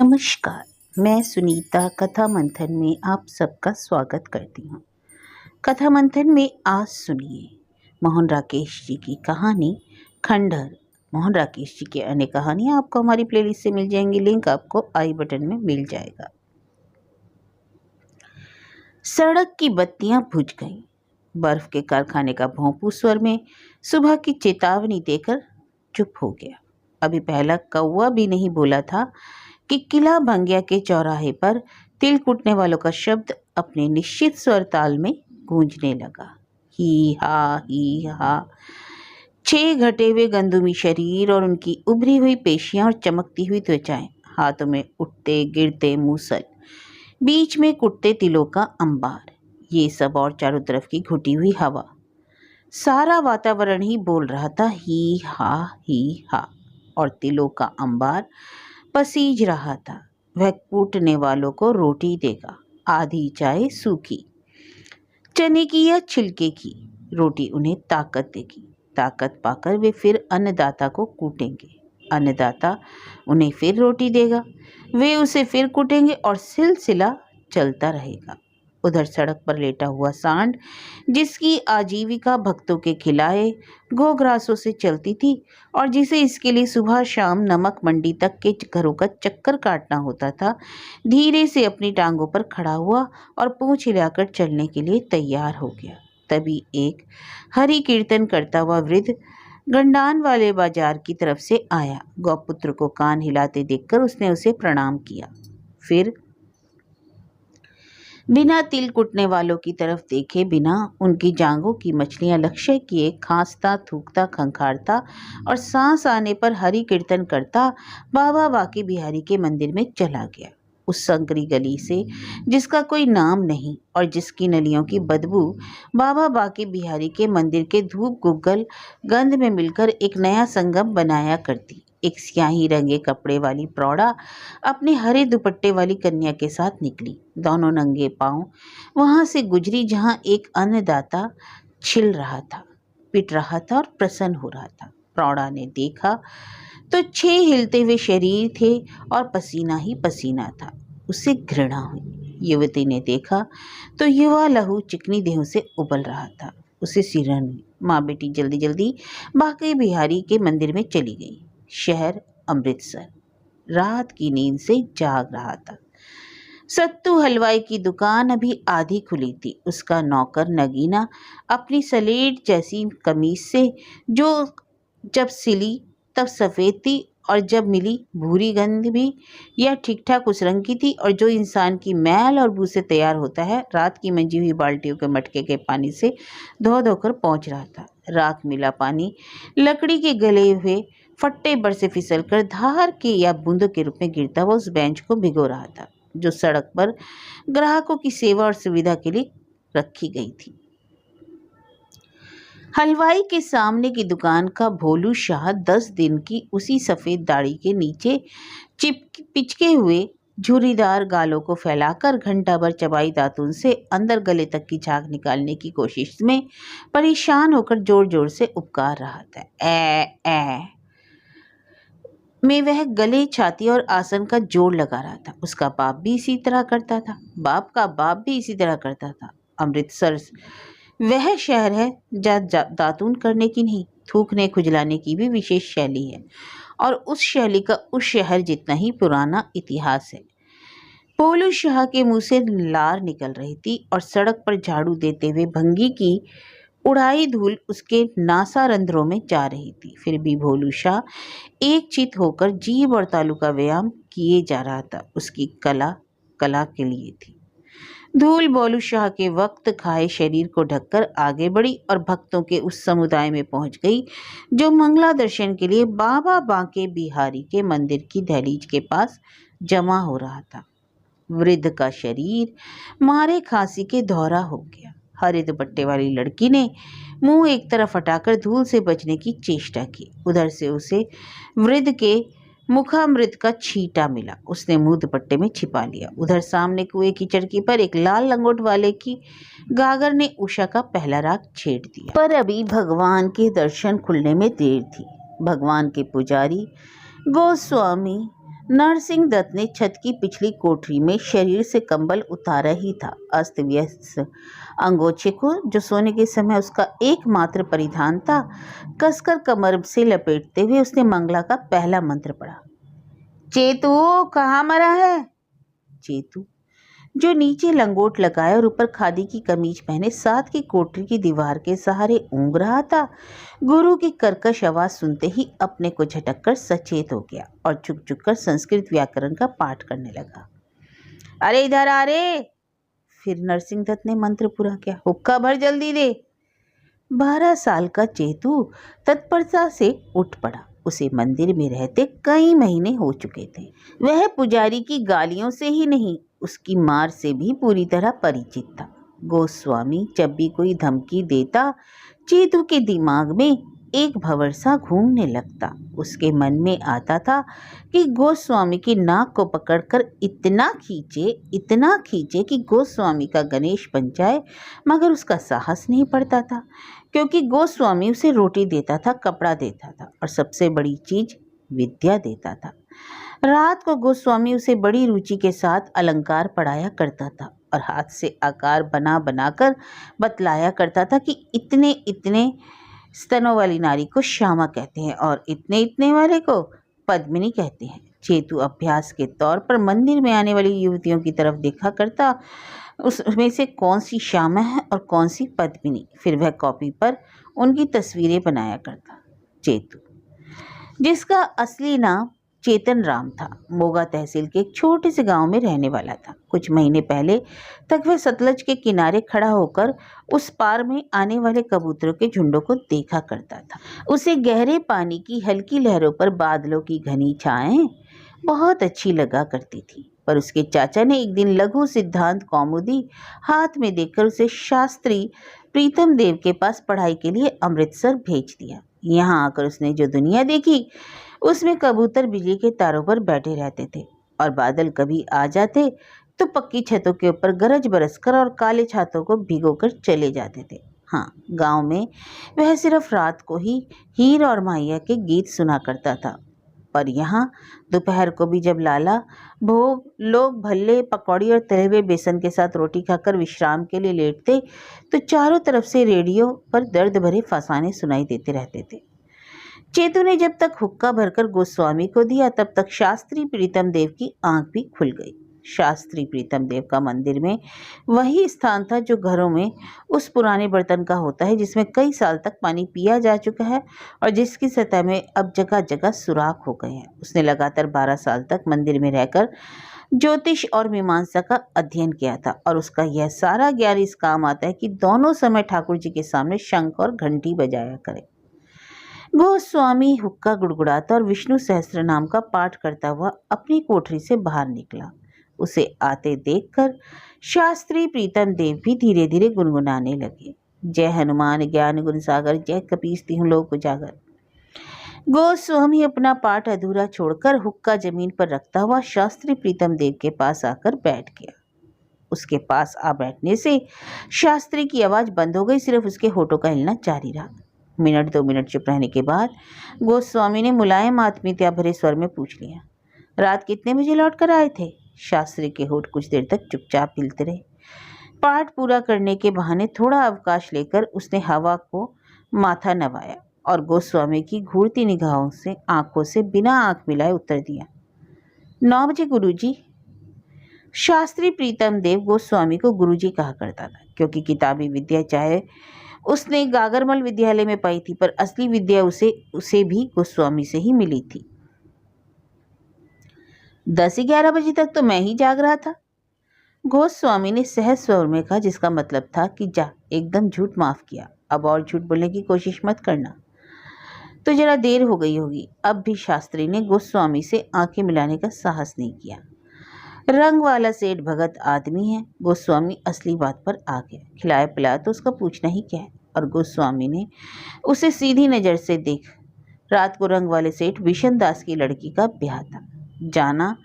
नमस्कार। मैं सुनीता कथा मंथन में आप सबका स्वागत करती हूँ। कथा मंथन में आज सुनिए मोहन राकेश जी की कहानी खंडहर। मोहन राकेश जी की अन्य कहानियाँ आपको हमारी प्लेलिस्ट से मिल जाएंगी। लिंक आपको आई बटन में मिल जाएगा। सड़क की बत्तियां बुझ गईं। बर्फ के कारखाने का भोंपू स्वर में सुबह की चेतावनी देकर चुप हो गया। अभी पहला कौवा भी नहीं बोला था कि किला भंगिया के चौराहे पर तिल कूटने वालों का शब्द अपने निश्चित स्वर ताल में गूंजने लगा। ही हा। 6 घटे हुए गंदुमी शरीर और उनकी उभरी हुई पेशियां और चमकती हुई त्वचाएं, हाथों में उठते गिरते मूसल, बीच में कुटते तिलों का अंबार, ये सब और चारों तरफ की घुटी हुई हवा, सारा वातावरण ही बोल रहा था ही हा। और तिलों का अंबार पसीज रहा था। वह कूटने वालों को रोटी देगा, आधी चाहे सूखी, चने की या छिलके की। रोटी उन्हें ताकत देगी। ताकत पाकर वे फिर अन्नदाता को कूटेंगे। अन्नदाता उन्हें फिर रोटी देगा, वे उसे फिर कूटेंगे और सिलसिला चलता रहेगा। उधर सड़क पर लेटा हुआ सांड, जिसकी आजीविका भक्तों के खिलाए घोघरासों से चलती थी और जिसे इसके लिए सुबह शाम नमक मंडी तक के घरों का चक्कर काटना होता था, धीरे से अपनी टांगों पर खड़ा हुआ और पूंछ हिलाकर चलने के लिए तैयार हो गया। तभी एक हरि कीर्तन करता हुआ वृद्ध गंडान वाले बाजार की तरफ से आया। गौपुत्र को कान हिलाते देखकर उसने उसे प्रणाम किया, फिर बिना तिल कुटने वालों की तरफ देखे बिना उनकी जांघों की मछलियां लक्ष्य किए खांसता थूकता खंखारता और सांस आने पर हरि कीर्तन करता बाबा बांके बिहारी के मंदिर में चला गया। उस संकरी गली से जिसका कोई नाम नहीं और जिसकी नलियों की बदबू बाबा बांके बिहारी के मंदिर के धूप गुग्गल गंध में मिलकर एक नया संगम बनाया करती। एक स्याही रंगे कपड़े वाली प्रौढ़ा अपने हरे दुपट्टे वाली कन्या के साथ निकली। दोनों नंगे पांव वहां से गुजरी जहां एक अन्नदाता छिल रहा था, पिट रहा था और प्रसन्न हो रहा था। प्रौढ़ा ने देखा तो 6 हिलते हुए शरीर थे और पसीना ही पसीना था। उसे घृणा हुई। युवती ने देखा तो युवा लहू चिकनी देहों से उबल रहा था। उसे सिरहन हुई। माँ बेटी जल्दी जल्दी बांके बिहारी के मंदिर में चली गई। शहर अमृतसर रात की नींद से जाग रहा था। सत्तू हलवाई की दुकान अभी आधी खुली थी। उसका नौकर नगीना अपनी सलेट जैसी कमीज से, जो जब सिली तब सफ़ेद थी और जब मिली भूरी गंध भी या ठीक ठाक उस रंग की थी, और जो इंसान की मैल और बू से तैयार होता है, रात की मंजी हुई बाल्टियों के मटके के पानी से धो धोकर पहुंच रहा था। राख मिला पानी लकड़ी के गले हुए फट्टे पर से फिसलकर धार के या बूंदों के रूप में गिरता हुआ उस बेंच को भिगो रहा था जो सड़क पर ग्राहकों की सेवा और सुविधा के लिए रखी गई थी। हलवाई के सामने की दुकान का भोलू शाह 10 दिन की उसी सफ़ेद दाढ़ी के नीचे पिचके हुए झुर्रीदार गालों को फैलाकर घंटा भर चबाई दातून से अंदर गले तक की झाग निकालने की कोशिश में परेशान होकर जोर जोर से उपकार रहा था। ए में वह गले, छाती और आसन का जोड़ लगा रहा था। उसका बाप भी इसी तरह करता था। बाप का बाप भी इसी तरह करता था। अमृतसर वह शहर है जहाँ दातून करने की नहीं, थूकने खुजलाने की भी विशेष शैली है, और उस शैली का उस शहर जितना ही पुराना इतिहास है। पोलू शाह के मुंह से लार निकल रही थी और सड़क पर झाड़ू देते हुए भंगी की उड़ाई धूल उसके नासारंध्रों में जा रही थी। फिर भी भोलू शाह एक चित होकर जीभ और तालू का व्यायाम किए जा रहा था। उसकी कला के लिए थी। धूल भोलू शाह के वक्त खाए शरीर को ढककर आगे बढ़ी और भक्तों के उस समुदाय में पहुंच गई जो मंगला दर्शन के लिए बाबा बांके बिहारी के मंदिर की दहलीज के पास जमा हो रहा था। वृद्ध का शरीर मारे खांसी के धौरा हो गया। हरे दुपट्टे वाली लड़की ने मुंह एक तरफ हटाकर धूल से बचने की चेष्टा की। उधर से उसे वृद्ध के मुखामृत का छींटा मिला। उसने मुंह दुपट्टे में छिपा लिया। उधर सामने कुएं की चरखी पर एक लाल लंगोट वाले की गागर ने उषा का पहला राग छेड़ दिया। पर अभी भगवान के दर्शन खुलने में देर थी। भगवान के पुजारी गोस्वामी नरसिंह दत्त ने छत की पिछली कोठरी में शरीर से कंबल उतारा ही था। अस्त व्यस्त अंगोछे को, जो सोने के समय उसका एकमात्र परिधान था, कसकर कमर से लपेटते हुए उसने मंगला का पहला मंत्र पढ़ा। चेतू, कहाँ मरा है? चेतू, जो नीचे लंगोट लगाए और ऊपर खादी की कमीज पहने साथ की कोठरी की दीवार के सहारे ऊँघ रहा था, गुरु की कर्कश आवाज सुनते ही अपने को झटक कर सचेत हो गया और झुक झुक कर संस्कृत व्याकरण का पाठ करने लगा। अरे इधर आ रे! फिर नरसिंह दत्त ने मंत्र पूरा किया। हुक्का भर जल्दी दे। 12 साल का चेतू तत्परता से उठ पड़ा। उसे मंदिर में रहते कई महीने हो चुके थे। वह पुजारी की गालियों से ही नहीं, उसकी मार से भी पूरी तरह परिचित था। गोस्वामी जब भी कोई धमकी देता, चेतू के दिमाग में एक भंवरसा घूमने लगता। उसके मन में आता था कि गोस्वामी की नाक को पकड़कर इतना खींचे कि गोस्वामी का गणेश बन जाए, मगर उसका साहस नहीं पड़ता था, क्योंकि गोस्वामी उसे रोटी देता था, कपड़ा देता था और सबसे बड़ी चीज विद्या देता था। रात को गोस्वामी उसे बड़ी रुचि के साथ अलंकार पढ़ाया करता था और हाथ से आकार बना बनाकर बतलाया करता था कि इतने इतने स्तनों वाली नारी को श्यामा कहते हैं और इतने इतने वाले को पद्मिनी कहते हैं। चेतू अभ्यास के तौर पर मंदिर में आने वाली युवतियों की तरफ देखा करता, उसमें से कौन सी श्यामा है और कौन सी पद्मिनी, फिर वह कॉपी पर उनकी तस्वीरें बनाया करता। चेतू, जिसका असली नाम चेतन राम था, मोगा तहसील के एक छोटे से गांव में रहने वाला था। कुछ महीने पहले तक वह सतलज के किनारे खड़ा होकर उस पार में आने वाले कबूतरों के झुंडों को देखा करता था। उसे गहरे पानी की हल्की लहरों पर बादलों की घनी छाएं बहुत अच्छी लगा करती थी, पर उसके चाचा ने एक दिन लघु सिद्धांत कौमुदी हाथ में देखकर उसे शास्त्री प्रीतम देव के पास पढ़ाई के लिए अमृतसर भेज दिया। यहाँ आकर उसने जो दुनिया देखी, उसमें कबूतर बिजली के तारों पर बैठे रहते थे और बादल कभी आ जाते तो पक्की छतों के ऊपर गरज बरसकर और काले छातों को भिगोकर चले जाते थे। हाँ, गांव में वह सिर्फ रात को ही हीर और माहिया के गीत सुना करता था, पर यहाँ दोपहर को भी जब लाला भोग लोग भल्ले, पकौड़ी और तले हुए बेसन के साथ रोटी खाकर विश्राम के लिए लेटते, तो चारों तरफ से रेडियो पर दर्द भरे फसाने सुनाई देते रहते थे। चेतू ने जब तक हुक्का भरकर गोस्वामी को दिया, तब तक शास्त्री प्रीतम देव की आंख भी खुल गई। शास्त्री प्रीतम देव का मंदिर में वही स्थान था जो घरों में उस पुराने बर्तन का होता है जिसमें कई साल तक पानी पिया जा चुका है और जिसकी सतह में अब जगह जगह सुराख हो गए हैं। उसने लगातार 12 साल तक मंदिर में रहकर ज्योतिष और मीमांसा का अध्ययन किया था और उसका यह सारा ज्ञान इस काम आता है कि दोनों समय ठाकुर जी के सामने शंख और घंटी बजाया करे। गोस्वामी हुक्का गुड़गुड़ाता और विष्णु सहस्त्र नाम का पाठ करता हुआ अपनी कोठरी से बाहर निकला। उसे आते देखकर शास्त्री प्रीतम देव भी धीरे धीरे गुनगुनाने लगे। जय हनुमान ज्ञान गुण सागर, जय कपीस तिहुँ लोक उजागर। गोस्वामी अपना पाठ अधूरा छोड़कर हुक्का जमीन पर रखता हुआ शास्त्री प्रीतम देव के पास आकर बैठ गया। उसके पास आ बैठने से शास्त्री की आवाज बंद हो गई, सिर्फ उसके होठों का हिलना जारी रहा। मिनट 2 मिनट चुप रहने के बाद गोस्वामी ने मुलायम आत्मीयता भरे स्वर में पूछ लिया, रात कितने बजे लौट कर आए थे? शास्त्री के होठ कुछ देर तक चुपचाप हिलते रहे। पाठ पूरा करने के बहाने थोड़ा अवकाश लेकर उसने हवा को माथा नवाया और गोस्वामी की घूरती निगाहों से आंखों से बिना आंख मिलाए उत्तर दिया, 9 बजे गुरुजी। शास्त्री प्रीतम देव गोस्वामी को गुरुजी कहा करता था, क्योंकि किताबी विद्या चाहे उसने गागरमल विद्यालय में पाई थी, पर असली विद्या उसे भी गोस्वामी से ही मिली थी। 10-11 बजे तक तो मैं ही जाग रहा था, गोस्वामी ने सहज स्वर में कहा, जिसका मतलब था कि जा, एकदम झूठ माफ किया, अब और झूठ बोलने की कोशिश मत करना, तो जरा देर हो गई होगी। अब भी शास्त्री ने गोस्वामी से आंखें मिलाने का साहस नहीं किया। रंग वाला सेठ भगत आदमी है। गोस्वामी असली बात पर आ गया। खिलाया पिलाया तो उसका पूछना ही क्या है। और गोस्वामी ने उसे सीधी नज़र से देख। रात को रंग वाले सेठ विशन दास की लड़की का ब्याह था। जाना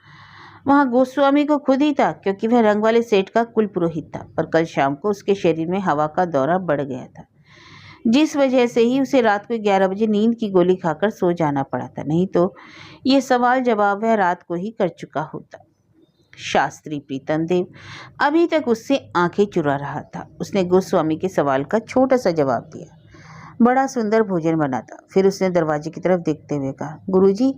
वहाँ गोस्वामी को खुद ही था, क्योंकि वह रंग वाले सेठ का कुल पुरोहित था, पर कल शाम को उसके शरीर में हवा का दौरा बढ़ गया था। जिस वजह से ही उसे रात को 11 बजे नींद की गोली खाकर सो जाना पड़ा था, नहीं तो ये सवाल जवाब वह रात को ही कर चुका होता। शास्त्री प्रीतम देव अभी तक उससे आंखें चुरा रहा था। उसने गोस्वामी के सवाल का छोटा सा जवाब दिया। बड़ा सुंदर भोजन बना था। फिर उसने दरवाजे की तरफ देखते हुए कहा, गुरुजी,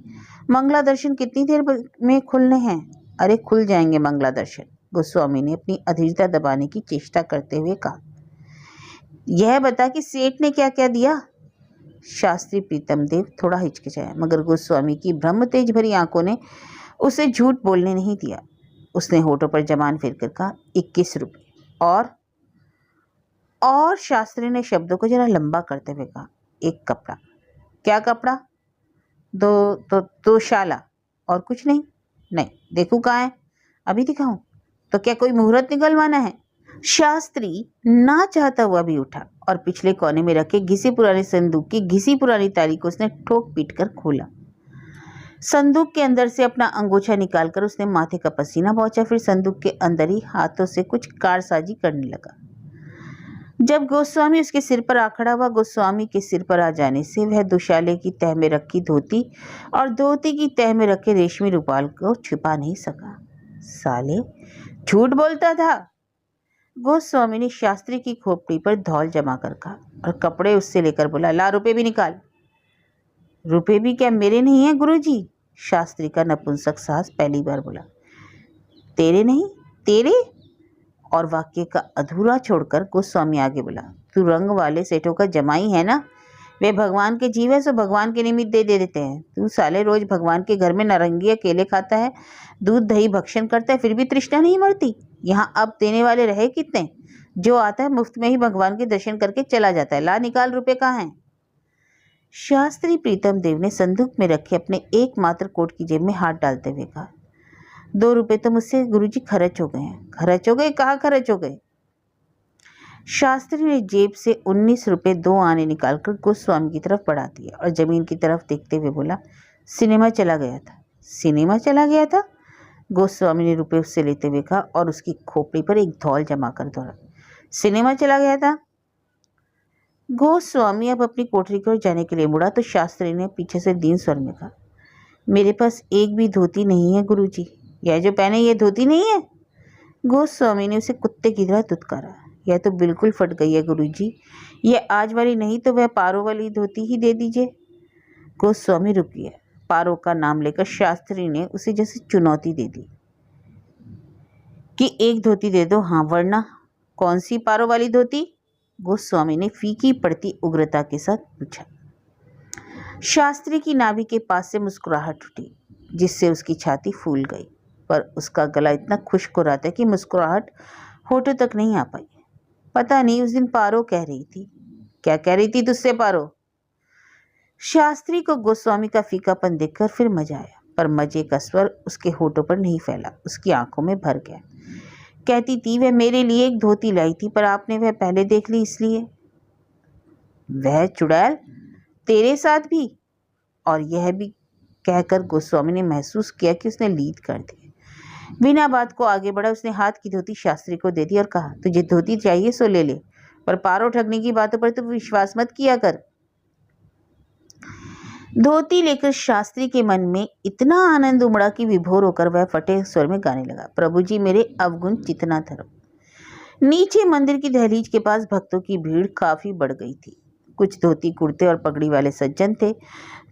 मंगला दर्शन कितनी देर में खुलने हैं? अरे खुल जाएंगे मंगला दर्शन, गोस्वामी ने अपनी अधीरता दबाने की चेष्टा करते हुए कहा। यह बता कि सेठ ने क्या क्या दिया? शास्त्री प्रीतम देव थोड़ा हिचकिचाया, मगर गोस्वामी की ब्रह्म तेज भरी आंखों ने उसे झूठ बोलने नहीं दिया। उसने होठों पर जमान फेर कर कहा, 21 रुपये। और शास्त्री ने शब्दों को जरा लंबा करते हुए कहा, एक कपड़ा। क्या कपड़ा? दो शाला। और कुछ नहीं? नहीं। देखूं कहाँ है? अभी दिखाऊं? तो क्या कोई मुहूर्त निकलवाना है? शास्त्री ना चाहता हुआ भी उठा और पिछले कोने में रखे घिसी पुराने संदूक की घिसी पुरानी ताली को उसने ठोक पीट कर खोला। संदूक के अंदर से अपना अंगूछा निकालकर उसने माथे का पसीना पोंछा। फिर संदूक के अंदर ही हाथों से कुछ कारसाजी करने लगा। जब गोस्वामी उसके सिर पर आ खड़ा हुआ, गोस्वामी के सिर पर आ जाने से वह दुशाले की तह में रखी धोती और धोती की तह में रखे रेशमी रुमाल को छिपा नहीं सका। साले, झूठ बोलता था। गोस्वामी ने शास्त्री की खोपड़ी पर धौल जमा कर कहा और कपड़े उससे लेकर बोला, ला रुपए भी निकाल। रुपए भी क्या मेरे नहीं है गुरुजी? शास्त्री का नपुंसक साहस पहली बार बोला। तेरे नहीं? तेरे? और वाक्य का अधूरा छोड़कर गोस्वामी आगे बोला, तू रंग वाले सेठों का जमाई है ना? वे भगवान के जीव है, सो भगवान के निमित्त दे देते हैं। तू साले रोज भगवान के घर में नारंगी केले खाता है, दूध दही भक्षण करता है, फिर भी तृष्णा नहीं मरती। यहाँ अब देने वाले रहे कितने? जो आता है मुफ्त में ही भगवान के दर्शन करके चला जाता है। ला निकाल, रुपए कहाँ हैं? शास्त्री प्रीतम देव ने संदूक में रखे अपने एकमात्र कोट की जेब में हाथ डालते हुए कहा, 2 रुपए तो मुझसे गुरुजी खर्च हो गए हैं। खर्च हो गए? कहाँ खर्च हो गए? शास्त्री ने जेब से 19 रुपए 2 आने निकालकर गोस्वामी की तरफ बढ़ा दिया और जमीन की तरफ देखते हुए बोला, सिनेमा चला गया था। सिनेमा चला गया था? गोस्वामी ने रुपए उससे लेते हुए कहा और उसकी खोपड़ी पर एक धौल जमा कर दोहरा, सिनेमा चला गया था? गोस्वामी अब अपनी कोठरी की ओर जाने के लिए मुड़ा तो शास्त्री ने पीछे से दीन स्वर में कहा, मेरे पास एक भी धोती नहीं है गुरुजी। यह जो पहने ये धोती नहीं है? गोस्वामी ने उसे कुत्ते की तरह दुत्कारा। यह तो बिल्कुल फट गई है गुरुजी। यह आज वाली नहीं तो वह पारो वाली धोती ही दे दीजिए। गोस्वामी रुक गया। पारो का नाम लेकर शास्त्री ने उसे जैसे चुनौती दे दी कि एक धोती दे दो, हाँ वरना। कौन सी पारो वाली धोती? गोस्वामी ने फीकी पड़ती उग्रता के साथ पूछा। शास्त्री की नाभि के पास से मुस्कुराहट उठी, जिससे उसकी छाती फूल गई, पर उसका गला इतना खुश्क हो रहा था कि मुस्कुराहट होठों तक नहीं आ पाई। पता नहीं उस दिन पारो कह रही थी। क्या कह रही थी तुझसे पारो? शास्त्री को गोस्वामी का फीकापन देखकर फिर मजा आया, पर मजे का स्वर उसके होठों पर नहीं फैला, उसकी आंखों में भर गया। कहती थी, वह मेरे लिए एक धोती लाई थी, पर आपने वह पहले देख ली इसलिए। वह चुड़ैल तेरे साथ भी? और यह भी कहकर गोस्वामी ने महसूस किया कि उसने लीद कर दी। बिना बात को आगे बढ़ा, उसने हाथ की धोती शास्त्री को दे दी और कहा, तुझे धोती चाहिए सो ले ले, पर पारो ठगने की बातों पर तो विश्वास मत किया कर। धोती लेकर शास्त्री के मन में इतना आनंद उमड़ा कि विभोर होकर वह फटे स्वर में गाने लगा, प्रभु जी मेरे अवगुण चितना धर्म। नीचे मंदिर की दहलीज के पास भक्तों की भीड़ काफी बढ़ गई थी। कुछ धोती कुर्ते और पगड़ी वाले सज्जन थे,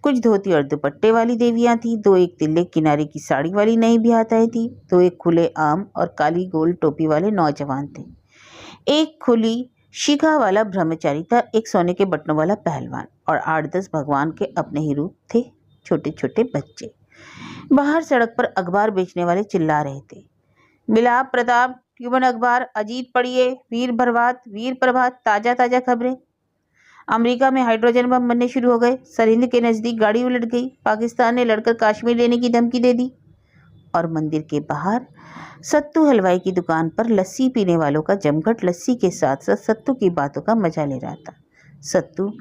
कुछ धोती और दुपट्टे वाली देवियां थी, 2 एक तिल्ले किनारे की साड़ी वाली नई ब्याहताएं थी, 2 एक खुले आम और काली गोल टोपी वाले नौजवान थे, एक खुली शिखा वाला ब्रह्मचारी था, एक सोने के बटनों वाला पहलवान और 8-10 भगवान के अपने ही रूप थे, छोटे छोटे बच्चे। बाहर सड़क पर अखबार बेचने वाले चिल्ला रहे थे, मिलाप प्रताप, ट्यूबन अखबार, अजीत पढ़िए, वीर प्रभात, ताजा ताजा खबरें। अमेरिका में हाइड्रोजन बम बनने शुरू हो गए, सरहिंद के नज़दीक गाड़ी उलट गई, पाकिस्तान ने लड़कर कश्मीर लेने की धमकी दे दी। और मंदिर के बाहर सत्तू हलवाई की दुकान पर लस्सी पीने वालों का जमघट लस्सी के साथ साथ सत्तू की बातों का मजा ले रहा था। सत्तू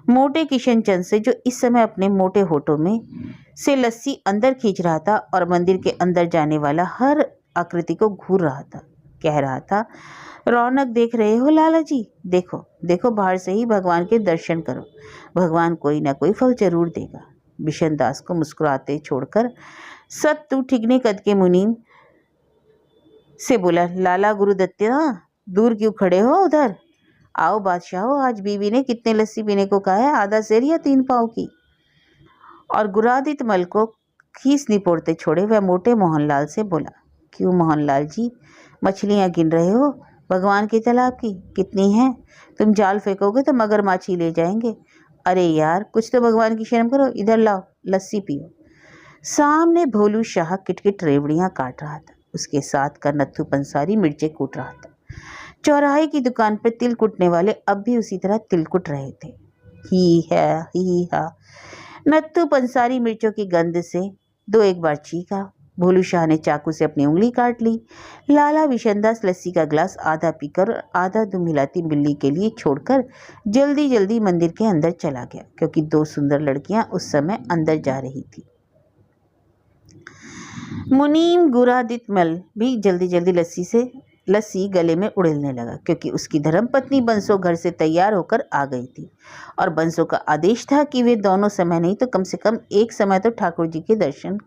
मोटे किशन चंद से, जो इस समय अपने मोटे होठों में से लस्सी अंदर खींच रहा था और मंदिर के अंदर जाने वाला हर आकृति को घूर रहा था। कह रहा था, रौनक देख रहे हो लाला जी? देखो देखो, बाहर से ही भगवान के दर्शन करो, भगवान कोई ना कोई फल जरूर देगा। बिशन दास को मुस्कुराते छोड़कर सत्तू ठिकने कद के मुनीम से बोला, लाला गुरुदत्ता, दूर क्यों खड़े हो उधर? आओ बादशाहो, आज बीवी ने कितने लस्सी पीने को कहा है, आधा सेर या 3 पाव की? और गुरादित मल को खीस निपोड़ते छोड़े वह मोटे मोहनलाल से बोला, क्यों मोहनलाल जी, मछलियां गिन रहे हो? भगवान के तालाब की कितनी हैं? तुम जाल फेंकोगे तो मगरमाछी ले जाएंगे। अरे यार, कुछ तो भगवान की शर्म करो, इधर लाओ, लस्सी पियो। सामने भोलू शाह किटकिट रेवड़ियां काट रहा था, उसके साथ का नत्थू पंसारी मिर्चे कूट रहा था। चौराहे की दुकान पर तिल कुटने वाले अब भी उसी तरह तिल कुट रहे थे। ही हा। नत्थू पंसारी मिर्चों की गंध से 2-1 बार चीखा। भोलू शाह ने चाकू से अपनी उंगली काट ली। लाला विशनदास लस्सी का गिलास आधा पीकर और आधा दुमिलाती बिल्ली के लिए छोड़कर जल्दी जल्दी मंदिर के अंदर चला गया, क्योंकि 2 सुंदर लड़कियां उस समय अंदर जा रही थी। मुनीम गुरादित्मल भी जल्दी जल्दी लस्सी गले में उड़ेलने लगा, क्योंकि उसकी धर्मपत्नी बंसो घर से तैयार होकर आ गई थी और बंसो का आदेश था कि वे दोनों समय नहीं तो कम से कम एक समय तो ठाकुर जी के दर्शन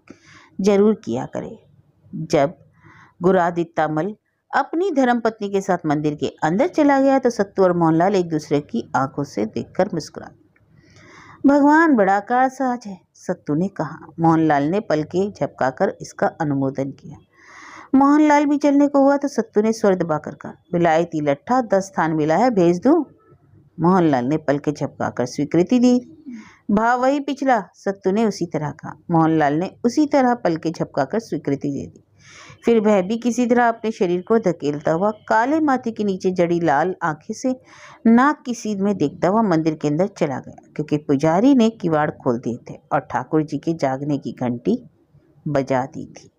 जरूर किया करे। जब गुरादित्तामल अपनी धर्मपत्नी के साथ मंदिर के अंदर चला गया तो सत्तू और मोहनलाल एक दूसरे की आंखों से देखकर मुस्कुराए। भगवान बड़ा कारसाज है, सत्तू ने कहा। मोहनलाल ने पलके झपकाकर इसका अनुमोदन किया। मोहनलाल भी चलने को हुआ तो सत्तू ने स्वर दबाकर कहा, विलायती लट्ठा 10 थान मिला है, भेज दूं? मोहनलाल ने पलके झपकाकर स्वीकृति दी। भाव वही पिछला, सत्तू ने उसी तरह कहा। मोहनलाल ने उसी तरह पलके झपकाकर स्वीकृति दे दी। फिर वह भी किसी तरह अपने शरीर को धकेलता हुआ काले माथे के नीचे जड़ी लाल आंखें से नाक की सीध में देखता हुआ मंदिर के अंदर चला गया, क्योंकि पुजारी ने किवाड़ खोल दिए थे और ठाकुर जी के जागने की घंटी बजा दी थी।